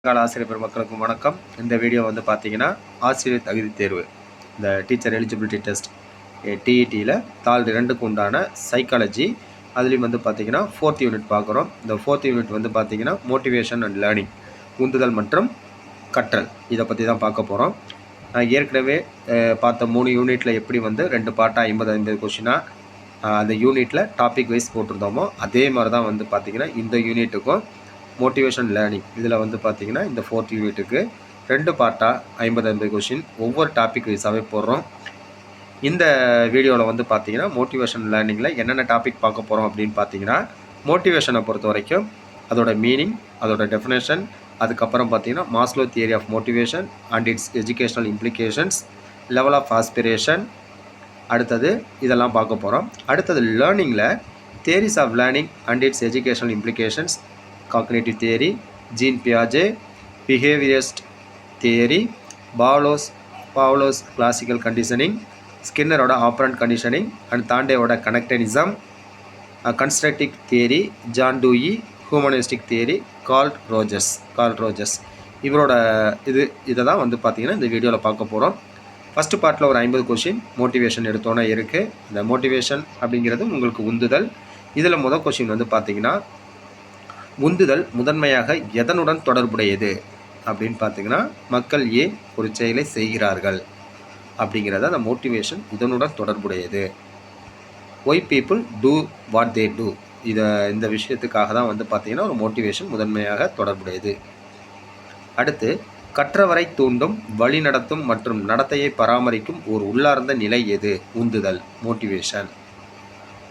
கால ஆசிரியர் பெருமக்களுக்கும் வணக்கம். இந்த வீடியோ வந்து பார்த்தீங்கன்னா ஆசிரியர் தகுதி தேர்வு, இந்த டீச்சர் எலிஜிபிலிட்டி டெஸ்ட் டிஇடியில் தாள் 2க்கு உண்டான சைக்காலஜி. அதுலேயும் வந்து பார்த்தீங்கன்னா 4th யூனிட் பார்க்குறோம். இந்த 4th யூனிட் வந்து பார்த்தீங்கன்னா மோட்டிவேஷன் அண்ட் லேர்னிங், உந்துதல் மற்றும் கற்றல், இதை பற்றி தான் பார்க்க போகிறோம். நான் ஏற்கனவே பார்த்த 3 யூனிட்டில் எப்படி வந்து 2 பார்ட்டாக 50 கொஷினாக அந்த யூனிட்டில் டாபிக் வைஸ் போட்டிருந்தோமோ அதே மாதிரி தான் வந்து பார்த்திங்கன்னா இந்த யூனிட்டுக்கும் மோட்டிவேஷன் லேர்னிங் இதில் வந்து பார்த்திங்கன்னா இந்த 4th யூனிட்டுக்கு 2 பார்ட்டாக 50 கொஷின் ஒவ்வொரு டாபிக் வைஸாகவே போடுறோம். இந்த வீடியோவில் வந்து பார்த்திங்கன்னா மோட்டிவேஷன் லேர்னிங்கில் என்னென்ன டாபிக் பார்க்க போகிறோம் அப்படின்னு பார்த்தீங்கன்னா, மோட்டிவேஷனை பொறுத்த வரைக்கும் அதோட மீனிங், அதோட டெஃபினேஷன், அதுக்கப்புறம் பார்த்திங்கன்னா Maslow theory of motivation and its educational implications, level of aspiration, அடுத்தது இதெல்லாம் பார்க்க போகிறோம். அடுத்தது லேர்னிங்கில் theories of learning and its educational implications, cognitive theory, Jean Piaget, behaviorist theory, Pavlov's classical conditioning, Skinner operant conditioning and Thande connectionism, constructive theory, John Dewey, humanistic theory, Carl Rogers. இவரோட இதை தான் வந்து பார்த்தீங்கன்னா இந்த வீடியோவில் பார்க்க போகிறோம். ஃபஸ்ட்டு பார்ட்டில் ஒரு 50 கொஷின் மோட்டிவேஷன் எடுத்தோன்னே இருக்குது. இந்த மோட்டிவேஷன் அப்படிங்கிறது உங்களுக்கு உந்துதல். இதில் முதல் கொஷின் வந்து பார்த்தீங்கன்னா, உந்துதல் முதன்மையாக எதனுடன் தொடர்புடையது அப்படின்னு பார்த்தீங்கன்னா, மக்கள் ஏன் ஒரு செயலை செய்கிறார்கள் அப்படிங்கிறத அந்த மோட்டிவேஷன் இதனுடன் தொடர்புடையது. Why people do what they do, இந்த விஷயத்துக்காக தான் வந்து பார்த்தீங்கன்னா ஒரு மோட்டிவேஷன் முதன்மையாக தொடர்புடையது. அடுத்து, கற்றவரை தூண்டும், வழி நடத்தும் மற்றும் நடத்தையை பராமரிக்கும் ஒரு உள்ளார்ந்த நிலை எது? உந்துதல், மோட்டிவேஷன்.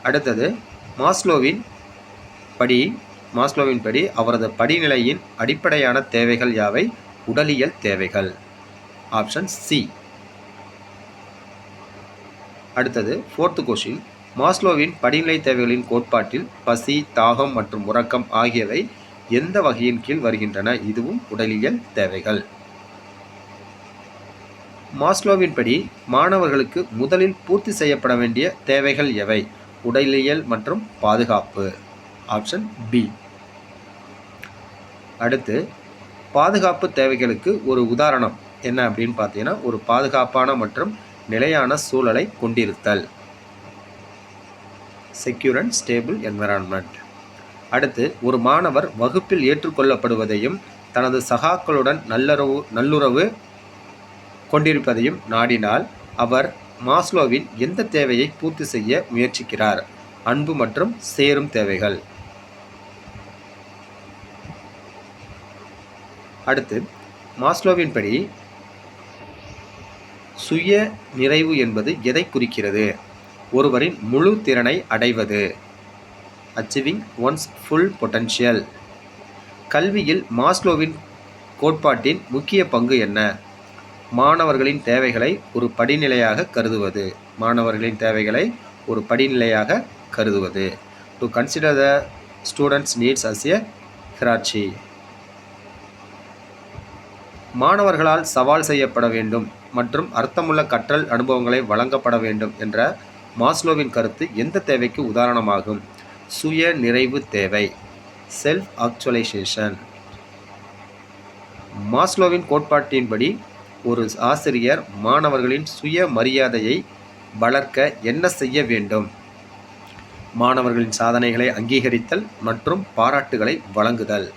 அடுத்தது, மாஸ்லோவின் படி அவரது படிநிலையின் அடிப்படையான தேவைகள் யாவை? உடலியல் தேவைகள். Option C. அடுத்தது 4th கொஷின், மாஸ்லோவின் படிநிலை தேவைகளின் கோட்பாட்டில் பசி, தாகம் மற்றும் உறக்கம் ஆகியவை எந்த வகையின் கீழ் வருகின்றன? இதுவும் உடலியல் தேவைகள். மாஸ்லோவின் படி மாணவர்களுக்கு முதலில் பூர்த்தி செய்யப்பட வேண்டிய தேவைகள் எவை? உடலியல் மற்றும் பாதுகாப்பு. Option B. அடுத்து, பாதுகாப்பு தேவைகளுக்கு ஒரு உதாரணம் என்ன அப்படின்னு பார்த்தீங்கன்னா, ஒரு பாதுகாப்பான மற்றும் நிலையான சூழலை கொண்டிருத்தல், செக்யூர் அண்ட் ஸ்டேபிள் என்விரான்மெண்ட். அடுத்து, ஒரு மாணவர் வகுப்பில் ஏற்றுக்கொள்ளப்படுவதையும் தனது சகாக்களுடன் நல்லுறவு கொண்டிருப்பதையும் நாடினால் அவர் மாஸ்லோவின் எந்த தேவையை பூர்த்தி செய்ய முயற்சிக்கிறார்? அன்பு மற்றும் சேரும் தேவைகள். அடுத்து, மாஸ்லோவின் படி சுய நிறைவு என்பது எதை குறிக்கிறது? ஒருவரின் முழு திறனை அடைவது, அச்சீவிங் ஒன்ஸ் ஃபுல் பொட்டன்ஷியல். கல்வியில் மாஸ்லோவின் கோட்பாட்டின் முக்கிய பங்கு என்ன? மாணவர்களின் தேவைகளை ஒரு படிநிலையாக கருதுவது. To consider the students needs as a hierarchy. மாணவர்களால் சவால் செய்யப்பட வேண்டும் மற்றும் அர்த்தமுள்ள கற்றல் அனுபவங்களை வழங்கப்பட வேண்டும் என்ற மாஸ்லோவின் கருத்து எந்த தேவைக்கு உதாரணமாகும்? சுய நிறைவு தேவை, செல்ஃப் ஆக்சுவலைசேஷன். மாஸ்லோவின் கோட்பாட்டின்படி ஒரு ஆசிரியர் மாணவர்களின் சுய மரியாதையை வளர்க்க என்ன செய்ய வேண்டும்? மாணவர்களின் சாதனைகளை அங்கீகரித்தல் மற்றும் பாராட்டுகளை வழங்குதல்.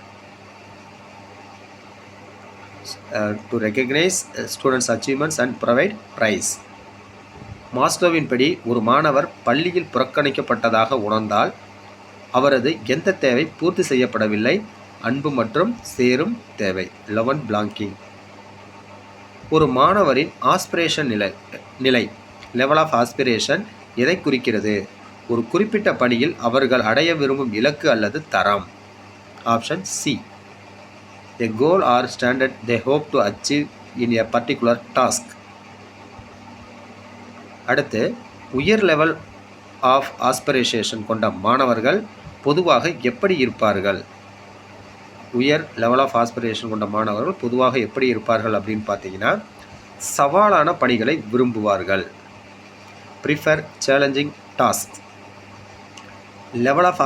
To recognize students' achievements and provide prize. மாஸ்லோவின் படி ஒரு மாணவர் பள்ளியில் புறக்கணிக்கப்பட்டதாக உணர்ந்தால் அவரது எந்த தேவை பூர்த்தி செய்யப்படவில்லை? அன்பு மற்றும் சேரும் தேவை, லவ் அண்ட் பிலாங்கிங். ஒரு மாணவரின் ஆஸ்பிரேஷன் நிலை, லெவல் ஆஃப் ஆஸ்பிரேஷன் எதை குறிக்கிறது? ஒரு குறிப்பிட்ட பணியில் அவர்கள் அடைய விரும்பும் இலக்கு அல்லது தரம். Option C. A goal or standard they hope to achieve in a particular task. அடுத்து, உயர் லெவல் ஆஃப் ஆஸ்பிரேஷன் கொண்ட மாணவர்கள் பொதுவாக எப்படி இருப்பார்கள்? அப்படின்னு பார்த்தீங்கன்னா, சவாலான பணிகளை விரும்புவார்கள். Prefer challenging task. Level of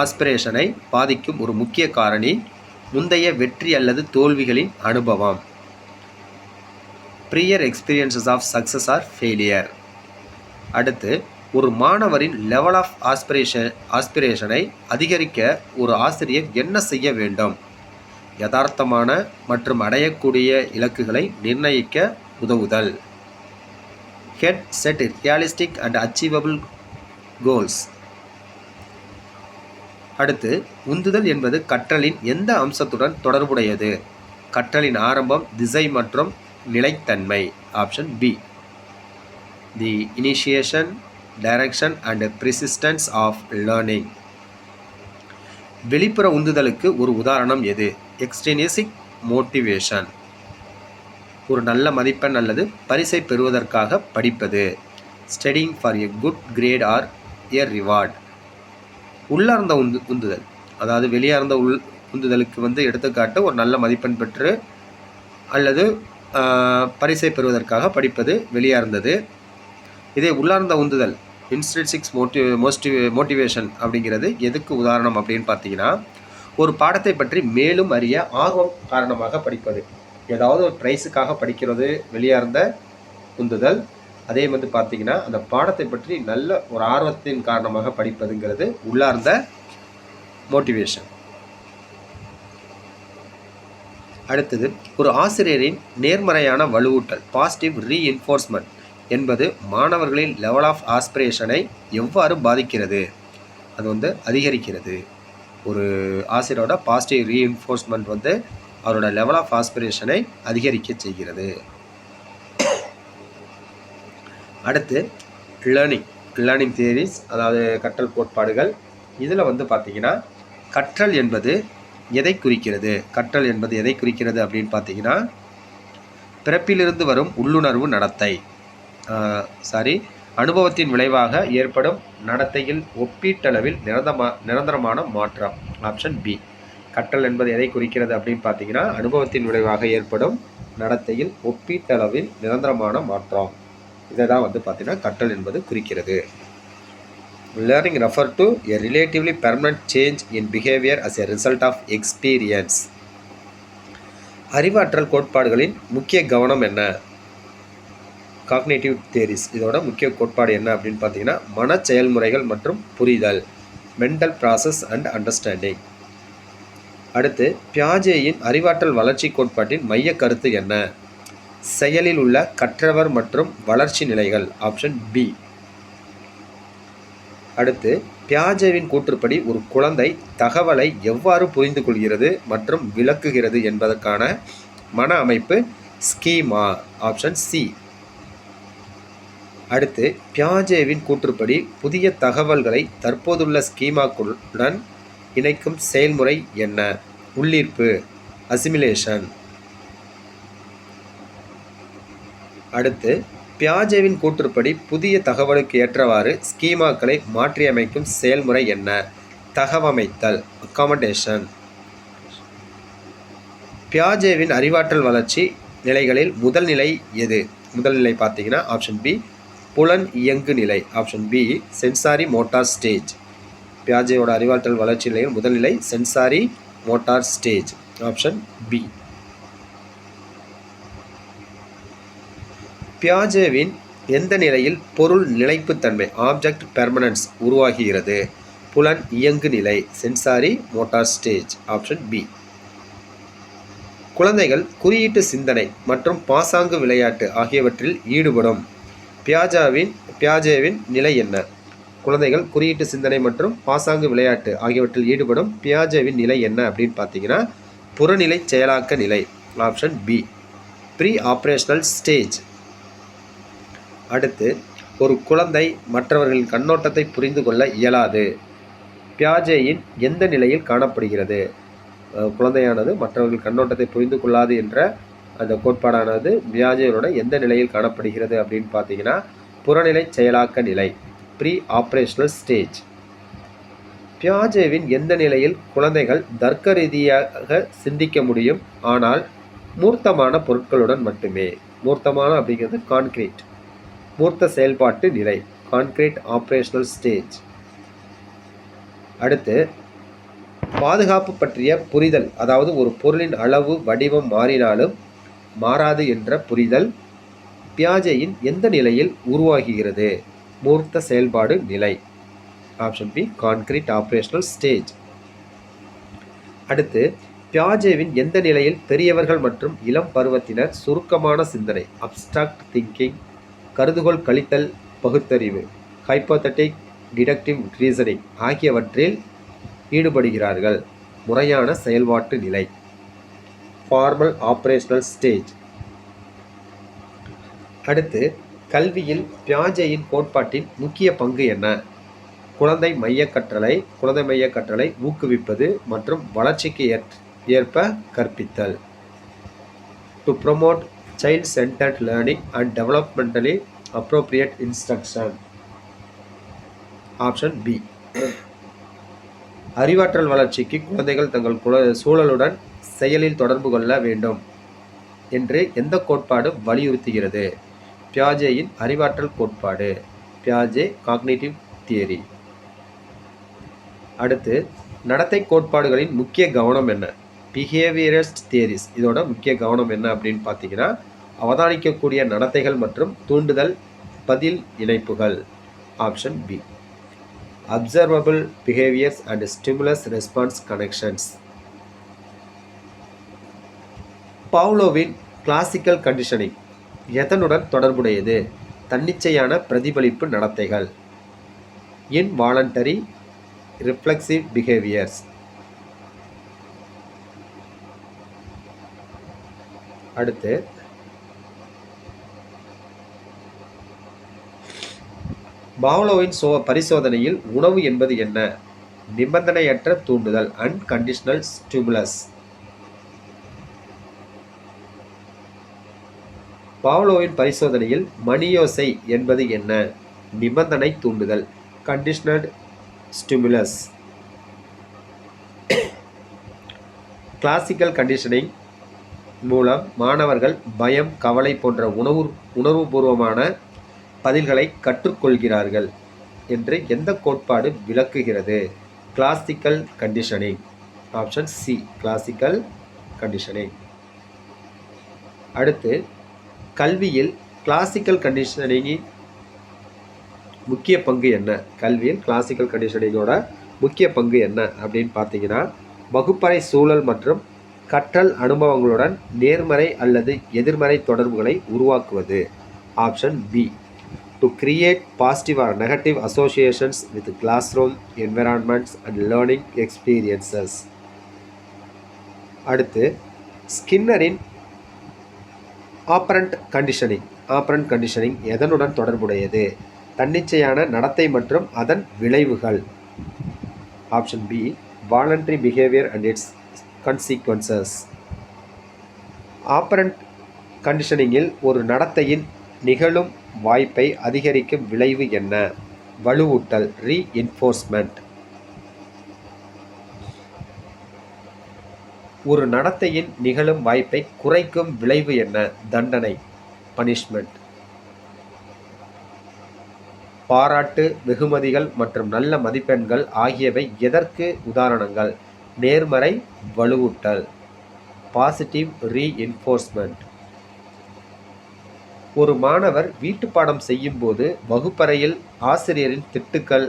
ஆஸ்பிரேஷனை பாதிக்கும் ஒரு முக்கிய காரணி முந்தைய வெற்றி அல்லது தோல்விகளின் அனுபவம். Prior experiences of success or failure. அடுத்து, ஒரு மாணவரின் லெவல் ஆஃப் ஆஸ்பிரேஷனை அதிகரிக்க ஒரு ஆசிரியர் என்ன செய்ய வேண்டும்? யதார்த்தமான மற்றும் அடையக்கூடிய இலக்குகளை நிர்ணயிக்க உதவுதல். Set realistic and achievable goals. அடுத்து, உந்துதல் என்பது கற்றலின் எந்த அம்சத்துடன் தொடர்புடையது? கற்றலின் ஆரம்பம், திசை மற்றும் நிலைத்தன்மை. Option B. The initiation, direction and persistence of learning. வெளிப்புற உந்துதலுக்கு ஒரு உதாரணம் எது? Extrinsic motivation. ஒரு நல்ல மதிப்பெண் அல்லது பரிசை பெறுவதற்காக படிப்பது. Studying for a good grade or a reward. உள்ளார்ந்த உந்துதல், அதாவது வெளியார்ந்த உந்துதலுக்கு எடுத்துக்காட்டு ஒரு நல்ல மதிப்பெண் பெற்று அல்லது பரிசை பெறுவதற்காக படிப்பது வெளியார்ந்தது. இதே உள்ளார்ந்த உந்துதல் இன்ஸ்ட்ரின்சிக் மோட்டிவேஷன் அப்படிங்கிறது எதுக்கு உதாரணம் அப்படின்னு பார்த்தீங்கன்னா, ஒரு பாடத்தை பற்றி மேலும் அறிய ஆர்வம் காரணமாக படிப்பது. ஏதாவது ஒரு ப்ரைஸுக்காக படிக்கிறது வெளியார்ந்த உந்துதல். அதே பார்த்தீங்கன்னா, அந்த பாடத்தை பற்றி நல்ல ஒரு ஆர்வத்தின் காரணமாக படிப்பதுங்கிறது உள்ளார்ந்த மோட்டிவேஷன். அடுத்தது, ஒரு ஆசிரியரின் நேர்மறையான வலுவூட்டல் பாசிட்டிவ் ரீஇன்ஃபோர்ஸ்மெண்ட் என்பது மாணவர்களின் லெவல் ஆஃப் ஆஸ்பிரேஷனை எவ்வாறு பாதிக்கிறது? அது அதிகரிக்கிறது. ஒரு ஆசிரியரோட பாசிட்டிவ் ரீஇன்ஃபோர்ஸ்மெண்ட் அவரோட லெவல் ஆஃப் ஆஸ்பிரேஷனை அதிகரிக்க செய்கிறது. அடுத்து, லேர்னிங் தியரிஸ், அதாவது கற்றல் கோட்பாடுகள். இதில் பார்த்தீங்கன்னா, கற்றல் என்பது எதை குறிக்கிறது? அப்படின்னு பார்த்தீங்கன்னா, பிறப்பிலிருந்து வரும் உள்ளுணர்வு நடத்தை, அனுபவத்தின் விளைவாக ஏற்படும் நடத்தையில் ஒப்பீட்டளவில் நிரந்தரமான மாற்றம். Option B. கற்றல் என்பது எதை குறிக்கிறது அப்படின்னு பார்த்தீங்கன்னா, அனுபவத்தின் விளைவாக ஏற்படும் நடத்தையில் ஒப்பீட்டளவில் நிரந்தரமான மாற்றம். இதை தான் பார்த்தீங்கன்னா கற்றல் என்பது குறிக்கிறது. Learning refer to a relatively permanent change in behavior as a result of experience. அறிவாற்றல் கோட்பாடுகளின் முக்கிய கவனம் என்ன? காக்னிட்டிவ் தியரிஸ், இதோட முக்கிய கோட்பாடு என்ன அப்படின்னு பார்த்தீங்கன்னா, மன செயல்முறைகள் மற்றும் புரிதல், மென்டல் ப்ராசஸ் அண்ட் அண்டர்ஸ்டாண்டிங். அடுத்து, பியாஜேயின் அறிவாற்றல் வளர்ச்சி கோட்பாட்டின் மைய கருத்து என்ன? செயலில் உள்ள கற்றவர் மற்றும் வளர்ச்சி நிலைகள். Option B. அடுத்து, பியாஜேவின் கூற்றுப்படி ஒரு குழந்தை தகவலை எவ்வாறு புரிந்து கொள்கிறது மற்றும் விளக்குகிறது என்பதற்கான மன அமைப்பு ஸ்கீமா. Option C. அடுத்து, பியாஜேவின் கூற்றுப்படி புதிய தகவல்களை தற்போதுள்ள ஸ்கீமாக்களுடன் இணைக்கும் செயல்முறை என்ன? உள்ளீர்ப்பு, அசிமிலேஷன். அடுத்து, பியாஜேவின் கூற்றுப்படி புதிய தகவலுக்கு ஏற்றவாறு ஸ்கீமாக்களை மாற்றியமைக்கும் செயல்முறை என்ன? தகவமைத்தல், அக்காமடேஷன். பியாஜேவின் அறிவாற்றல் வளர்ச்சி நிலைகளில் முதல் நிலை எது? முதல் நிலை பார்த்தீங்கன்னா ஆப்ஷன் பி, புலன் இயங்கு நிலை. Option B, sensory motor stage. பியாஜேவோட அறிவாற்றல் வளர்ச்சி நிலையில் முதல் நிலை sensory motor stage. Option B. பியாஜேவின் எந்த நிலையில் பொருள் நிலைப்புத்தன்மை ஆப்ஜெக்ட் பெர்மனன்ஸ் உருவாகிறது? புலன் இயங்கு நிலை sensory motor stage. Option B. குழந்தைகள் குறியீட்டு சிந்தனை மற்றும் பாசாங்கு விளையாட்டு ஆகியவற்றில் ஈடுபடும் பியாஜேவின் நிலை என்ன? குழந்தைகள் குறியீட்டு சிந்தனை மற்றும் பாசாங்கு விளையாட்டு ஆகியவற்றில் ஈடுபடும் பியாஜேவின் நிலை என்ன அப்படின்னு பார்த்தீங்கன்னா, புறநிலை செயலாக்க நிலை. Option B, pre operational stage. அடுத்து, ஒரு குழந்தை மற்றவர்களின் கண்ணோட்டத்தை புரிந்து கொள்ள இயலாது. பியாஜேயின் எந்த நிலையில் காணப்படுகிறது? குழந்தையானது மற்றவர்கள் கண்ணோட்டத்தை புரிந்து கொள்ளாது என்ற அந்த கோட்பாடானது பியாஜேயோட எந்த நிலையில் காணப்படுகிறது அப்படின்னு பார்த்தீங்கன்னா, புறநிலை செயலாக்க நிலை, ப்ரீ ஆப்ரேஷனல் ஸ்டேஜ். பியாஜேவின் எந்த நிலையில் குழந்தைகள் தர்க்க ரீதியாக சிந்திக்க முடியும், ஆனால் மூர்த்தமான பொருட்களுடன் மட்டுமே? மூர்த்தமான அப்படிங்கிறது கான்கிரீட், மூர்த்த செயல்பாட்டு நிலை, கான்கிரீட் ஆப்ரேஷனல் ஸ்டேஜ். அடுத்து, பாதுகாப்பு பற்றிய புரிதல், அதாவது ஒரு பொருளின் அளவு வடிவம் மாறினாலும் மாறாது என்ற புரிதல் பியாஜேயின் எந்த நிலையில் உருவாகுகிறது? மூர்த்த செயல்பாடு நிலை. Option B concrete operational stage. அடுத்து பியாஜேவின் எந்த நிலையில் பெரியவர்கள் மற்றும் இளம் பருவத்தினர் சுருக்கமான சிந்தனை அப்ஸ்ட்ராக்ட் திங்கிங், கருதுகோள் கழித்தல் பகுத்தறிவு, ஹைப்போதெட்டிக் டிடக்டிவ் ரீசனிங் ஆகியவற்றில் ஈடுபடுகிறார்கள்? முறையான செயல்பாட்டு நிலை ஃபார்மல் ஆபரேஷனல் ஸ்டேஜ். அடுத்து கல்வியில் பியாஜேயின் கோட்பாட்டின் முக்கிய பங்கு என்ன? குழந்தை மைய கற்றலை ஊக்குவிப்பது மற்றும் வளர்ச்சிக்கு ஏற்ப கற்பித்தல். To promote child centred learning and developmentally appropriate instruction. Option B. அறிவாற்றல் வளர்ச்சிக்கு குழந்தைகள் தங்கள் சூழலுடன் செயலில் தொடர்பு கொள்ள வேண்டும் என்று எந்த கோட்பாடு வலியுறுத்துகிறது? பியாஜேயின் அறிவாற்றல் கோட்பாடு. பியாஜே காக்னிட்டிவ் தியரி. அடுத்து நடத்தை கோட்பாடுகளின் முக்கிய கவனம் என்ன? பிஹேவியரிஸ்ட் தியரிஸ் இதோட முக்கிய கவனம் என்ன அப்படின்னு பார்த்தீங்கன்னா, அவதானிக்கக்கூடிய நடத்தைகள் மற்றும் தூண்டுதல் பதில் இணைப்புகள். Option B. Observable behaviours and stimulus response connections. பாவ்லோவின் கிளாசிக்கல் கண்டிஷனிங் எதனுடன் தொடர்புடையது? தன்னிச்சையான பிரதிபலிப்பு நடத்தைகள். Involuntary reflexive behaviours. அடுத்து பாவ்லோவின் பரிசோதனையில் உணவு என்பது என்ன? நிபந்தனையற்ற தூண்டுதல் அன்கண்டிஷனல் ஸ்டிமுலஸ். பாவ்லோவின் பரிசோதனையில் மணியோசை என்பது என்ன? நிபந்தனை தூண்டுதல் கண்டிஷனல் ஸ்டிமுலஸ். கிளாசிக்கல் கண்டிஷனிங் மூலம் மாணவர்கள் பயம், கவலை போன்ற உணர்வுபூர்வமான பதில்களை கற்றுக்கொள்கிறார்கள் என்று எந்த கோட்பாடு விளக்குகிறது? Classical conditioning. Option C classical conditioning. அடுத்து கல்வியில் கிளாசிக்கல் கண்டிஷனிங்கின் முக்கிய பங்கு என்ன? கல்வியில் கிளாசிக்கல் கண்டிஷனிங்கோட முக்கிய பங்கு என்ன அப்படின்னு பார்த்தீங்கன்னா, வகுப்பறை சூழல் மற்றும் கற்றல் அனுபவங்களுடன் நேர்மறை அல்லது எதிர்மறை தொடர்புகளை உருவாக்குவது. Option B. To create positive or negative associations with classroom environments and learning experiences. அடுத்து ஸ்கின்னரின் ஆப்பரண்ட் கண்டிஷனிங் எதனுடன் தொடர்புடையது? தன்னிச்சையான நடத்தை மற்றும் அதன் விளைவுகள். Option B. Voluntary behaviour and its consequences. Operant கண்டிஷனிங்கில் ஒரு நடத்தையின் நிகழும் வாய்ப்பை அதிகரிக்கும் விளைவு என்ன? வலுவூட்டல் ரீஇன்ஃபோர்ஸ்மெண்ட். ஒரு நடத்தையின் நிகழும் வாய்ப்பை குறைக்கும் விளைவு என்ன? தண்டனை பனிஷ்மெண்ட். பாராட்டு, வெகுமதிகள் மற்றும் நல்ல மதிப்பெண்கள் ஆகியவை எதற்கு உதாரணங்கள்? நேர்மறை வலுவூட்டல் பாசிட்டிவ் ரீஇன்ஃபோர்ஸ்மெண்ட். ஒரு மாணவர் வீட்டுப்பாடம் செய்யும்போது வகுப்பறையில் ஆசிரியரின் திட்டுகள்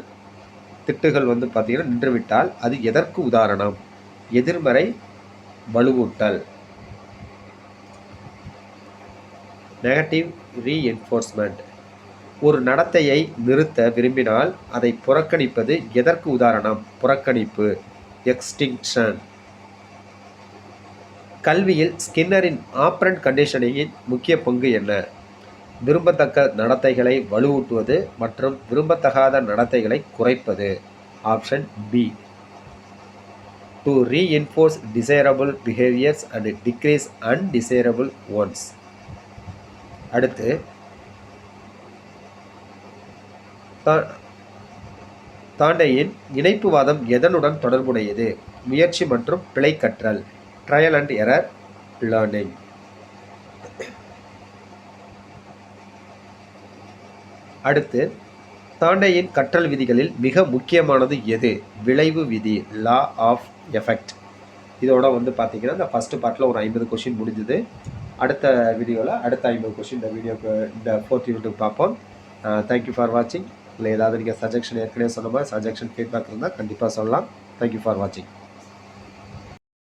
பார்த்தீங்கன்னா நின்றுவிட்டால் அது எதற்கு உதாரணம்? எதிர்மறை வலுவூட்டல் நெகட்டிவ் ரீஎன்ஃபோர்ஸ்மெண்ட். ஒரு நடத்தையை நிறுத்த விரும்பினால் அதை புறக்கணிப்பது எதற்கு உதாரணம்? புறக்கணிப்பு எக்ஸ்டிங்ஷன். கல்வியில் ஸ்கின்னரின் ஆப்பரண்ட் கண்டிஷனிங்கின் முக்கிய பங்கு என்ன? விரும்பத்தக்க நடத்தைகளை வலுவூட்டுவது மற்றும் விரும்பத்தகாத நடத்தைகளை குறைப்பது. Option B. To reinforce desirable behaviours and decrease undesirable ones. அடுத்து தாண்டேயின் இணைப்புவாதம் எதனுடன் தொடர்புடையது? முயற்சி மற்றும் பிழை கற்றல் ட்ரையல் அண்ட் எரர் லேர்னிங். அடுத்து தாண்டேயின் கற்றல் விதிகளில் மிக முக்கியமானது எது? விளைவு விதி, லா ஆஃப் எஃபெக்ட். இதோட வந்து பார்த்தீங்கன்னா இந்த ஃபஸ்ட்டு பார்ட்டில் ஒரு 50 கொஷின் முடிஞ்சுது. அடுத்த வீடியோவில் அடுத்த 50 கொஷின் இந்த வீடியோக்கு இந்த 4th யூனிட்டுக்கு பார்ப்போம். தேங்க்யூ ஃபார் வாட்சிங். இல்லை ஏதாவது நீங்கள் சஜஷன் ஏற்கனவே சொன்ன மாதிரி சஜஷன் ஃபீட்பேக் இருந்தால் கண்டிப்பாக சொல்லலாம். தேங்க்யூ ஃபார் வாட்சிங்.